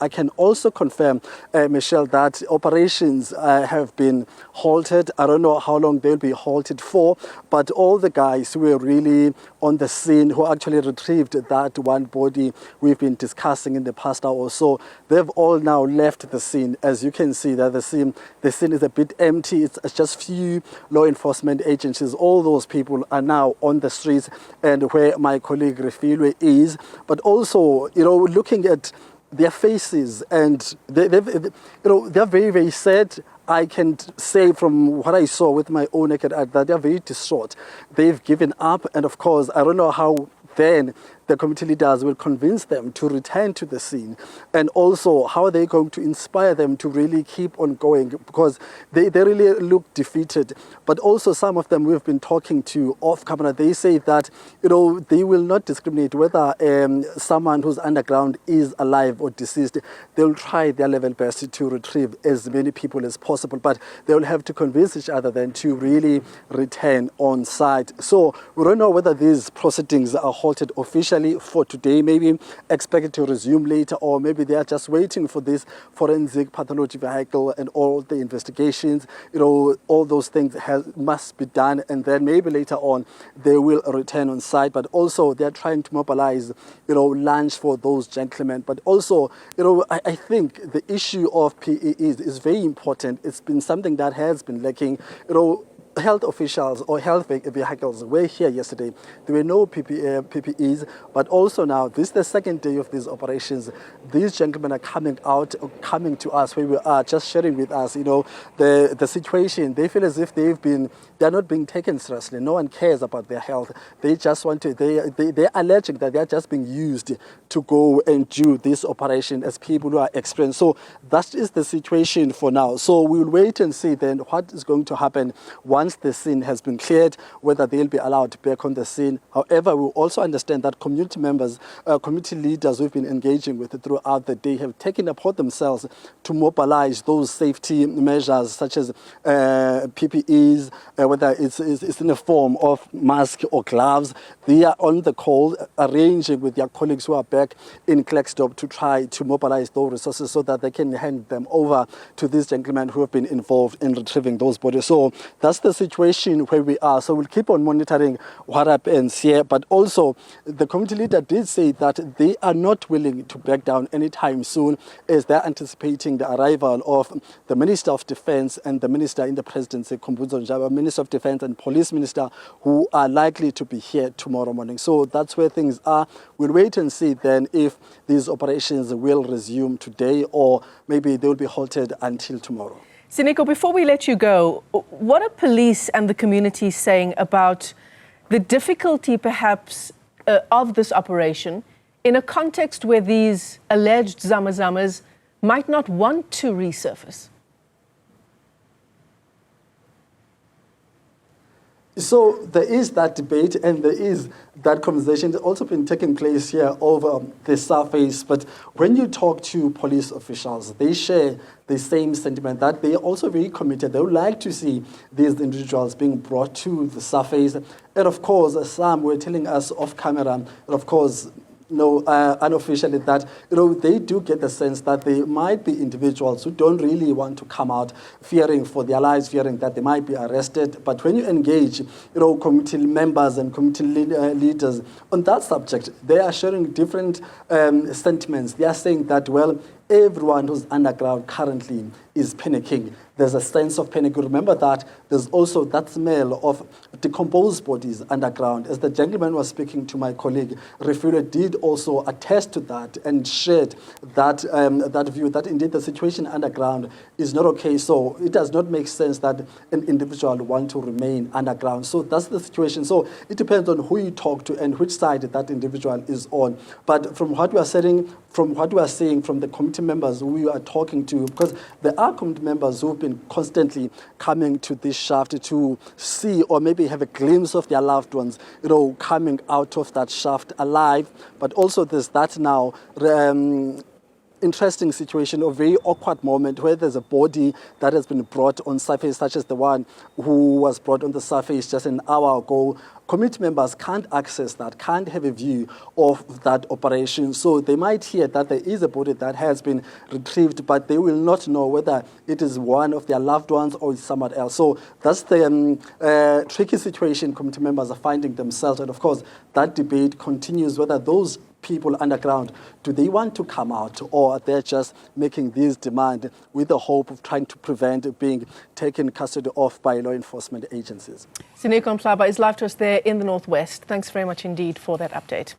I can also confirm, Michelle, that operations have been halted. I don't know how long they'll be halted for, but all the guys who were really on the scene, who actually retrieved that one body we've been discussing in the past hour or so, they've all now left the scene. As you can see, that the scene is a bit empty. It's just few law enforcement agencies. All those people are now on the streets and where my colleague Refilwe is. But also, looking at their faces, and they're very, very sad. I can say from what I saw with my own naked eye that they're very distraught. They've given up, and of course, I don't know how then the community leaders will convince them to return to the scene, and also how they're going to inspire them to really keep on going, because they really look defeated. But also some of them we've been talking to off camera, they say that they will not discriminate whether someone who's underground is alive or deceased. They'll try their level best to retrieve as many people as possible, but they will have to convince each other then to really return on site. So we don't know whether these proceedings are halted officially for today, maybe expected to resume later, or maybe they are just waiting for this forensic pathology vehicle and all the investigations, all those things must be done, and then maybe later on they will return on site. But also they're trying to mobilize, lunch for those gentlemen. But also, I think the issue of PEEs is very important. It's been something that has been lacking. Health officials or health vehicles were here yesterday. There were no PPEs, but also now, this is the second day of these operations. These gentlemen are coming to us where we are, just sharing with us, the situation. They feel as if they're not being taken seriously. No one cares about their health. They just want to, they're alleging that they're just being used to go and do this operation as people who are experienced. So that is the situation for now. So we'll wait and see then what is going to happen once the scene has been cleared, whether they'll be allowed back on the scene. However, we also understand that community members, community leaders we've been engaging with throughout the day have taken upon themselves to mobilize those safety measures such as PPEs, whether it's in the form of mask or gloves. They are on the call, arranging with their colleagues who are back in Klerksdorp to try to mobilize those resources so that they can hand them over to these gentlemen who have been involved in retrieving those bodies. So that's the situation where we are. So we'll keep on monitoring what happens here. But also, the community leader did say that they are not willing to back down anytime soon, as they're anticipating the arrival of the Minister of Defense and the Minister in the Presidency, Khumbudzo Nhlaba, Minister of Defense and Police Minister, who are likely to be here tomorrow morning. So that's where things are. We'll wait and see then if these operations will resume today, or maybe they will be halted until tomorrow. Ziniko, before we let you go, what are police and the community saying about the difficulty perhaps of this operation in a context where these alleged zamazamas might not want to resurface? So there is that debate and there is that conversation that's also been taking place here over the surface. But when you talk to police officials, they share the same sentiment that they are also very committed. They would like to see these individuals being brought to the surface. And of course, some were telling us off camera, and of course, unofficially, that they do get the sense that there might be individuals who don't really want to come out, fearing for their lives, fearing that they might be arrested. But when you engage, community members and community leaders on that subject, they are sharing different sentiments. They are saying that, well, everyone who's underground currently is panicking. There's a sense of panic. Remember that there's also that smell of decomposed bodies underground. As the gentleman was speaking to my colleague, Refilwe did also attest to that and shared that that view that indeed the situation underground is not okay. So it does not make sense that an individual want to remain underground. So that's the situation. So it depends on who you talk to and which side that individual is on. But from what we are saying, from the committee members who we are talking to, because there are committee members who've been constantly coming to this shaft to see or maybe have a glimpse of their loved ones, coming out of that shaft alive. But also there's that now interesting situation, a very awkward moment where there's a body that has been brought on surface, such as the one who was brought on the surface just an hour ago. Community members can't access that, can't have a view of that operation. So they might hear that there is a body that has been retrieved, but they will not know whether it is one of their loved ones or it's someone else. So that's the tricky situation community members are finding themselves. And of course, that debate continues whether those people underground, do they want to come out, or they're just making these demands with the hope of trying to prevent being taken custody of by law enforcement agencies. Ziniko Mhlaba is live to us there in the Northwest. Thanks very much indeed for that update.